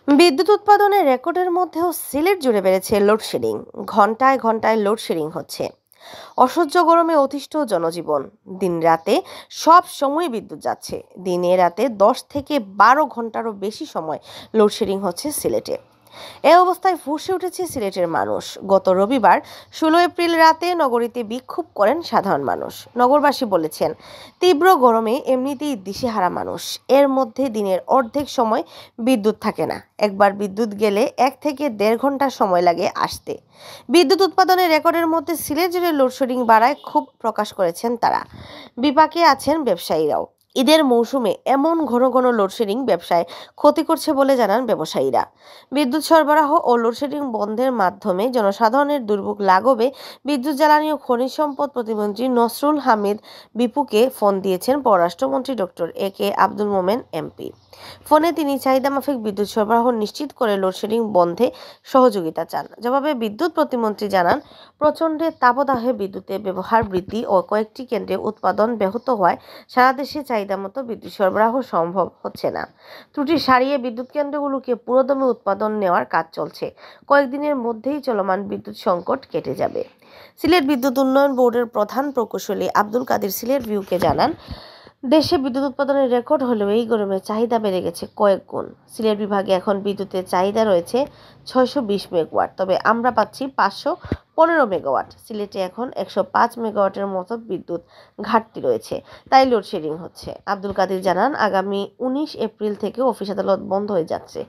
বিদ্যুৎ উৎপাদনের রেকর্ডের মধ্যেও সিলেট জুড়ে বেড়েছে লোডশেডিং। ঘন্টায় ঘন্টায় লোডশেডিং হচ্ছে। অসহ্য গরমে অতিষ্ঠ জনজীবন। দিন রাতে সব সময় বিদ্যুৎ যাচ্ছে। দিনে রাতে 10 থেকে 12 ঘন্টারও বেশি সময় লোডশেডিং হচ্ছে সিলেটে। এ অবস্থায় ফুঁসে উঠেছে সিলেটের মানুষ। গত রবিবার 16 এপ্রিল রাতে নগরীতে বিক্ষোভ করেন সাধারণ মানুষ। নগরবাসী বলেছেন, তীব্র গরমে এমনিতেই দিশেহারা মানুষ। এর মধ্যে দিনের অর্ধেক সময় বিদ্যুৎ থাকে না। একবার বিদ্যুৎ গেলে 1 থেকে 1.5 ঘন্টা সময় লাগে আসতে। বিদ্যুৎ উৎপাদনের রেকর্ডের মধ্যে সিলেট জুড়ে লোডশেডিং বাড়ায় ক্ষোভ প্রকাশ করেছেন তারা। বিপাকে আছেন ব্যবসায়ীরাও। ঈদের মৌসুমে এমন ঘন ঘন লোডশেডিং ব্যবসায় ক্ষতি করছে বলে জানান ব্যবসায়ীরা। বিদ্যুৎ সরবরাহ ও লোডশেডিং বন্ধের মাধ্যমে জনসাধারণের দুর্ভোগ লাঘবে বিদ্যুৎ জ্বালানি ও খনিজ সম্পদ প্রতিমন্ত্রী নসরুল হামিদ বিপুকে ফোন দিয়েছেন পররাষ্ট্রমন্ত্রী doctor A K Abdul Momen MP. ফোনে তিনি চাহিদা মাফিক বিদ্যুৎ সরবরাহ নিশ্চিত করে লোডশেডিং বন্ধে সহযোগিতা চান। জবাবে বিদ্যুৎ প্রতিমন্ত্রী জানান, প্রচণ্ডের তাপদাহে বিদ্যুতের ব্যবহার বৃদ্ধি ও কয়েকটি কেন্দ্রে উৎপাদন ব্যাহত হওয়ায় সারা দেশে চাহিদা মতো বিদ্যুৎ সরবরাহ সম্ভব হচ্ছে না। ত্রুটি সারিয়ে বিদ্যুৎ কেন্দ্রগুলোকে পুরোদমে উৎপাদন নেওয়ার কাজ চলছে। কয়েকদিনের মধ্যেই চলমান বিদ্যুৎ সংকট কেটে যাবে। সিলেট বিদ্যুৎ উন্নয়ন বোর্ডের প্রধান প্রকৌশলী আব্দুল কাদির সিলেট ভিউকে জানান, দেশে বিদ্যুৎ উৎপাদনের রেকর্ড হলেও এই গরমে চাহিদা বেড়ে গেছে কয়েক গুণ। সিলেট বিভাগে এখন বিদ্যুতের চাহিদা রয়েছে 620 মেগাওয়াট, তবে আমরা পাচ্ছি 515 মেগাওয়াট। সিলেটে এখন 105 মেগাওয়াটের মতো বিদ্যুৎ ঘাটতি রয়েছে, তাই লোডশেডিং হচ্ছে। আব্দুল কাদির জানান, আগামী 19 এপ্রিল থেকে অফিস আদালত বন্ধ হয়ে যাচ্ছে।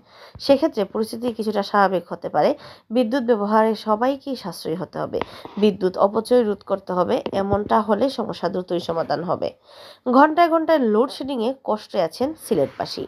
সেক্ষেত্রে পরিস্থিতি কিছুটা স্বাভাবিক হতে পারে। বিদ্যুৎ ব্যবহারে সবাইকেই সাশ্রয়ী হতে হবে, বিদ্যুৎ অপচয় রোধ করতে হবে। এমনটা হলে সমস্যা দ্রুতই সমাধান হবে। ঘন্টায় ঘন্টায় লোডশেডিংয়ে কষ্টে আছেন সিলেটবাসী।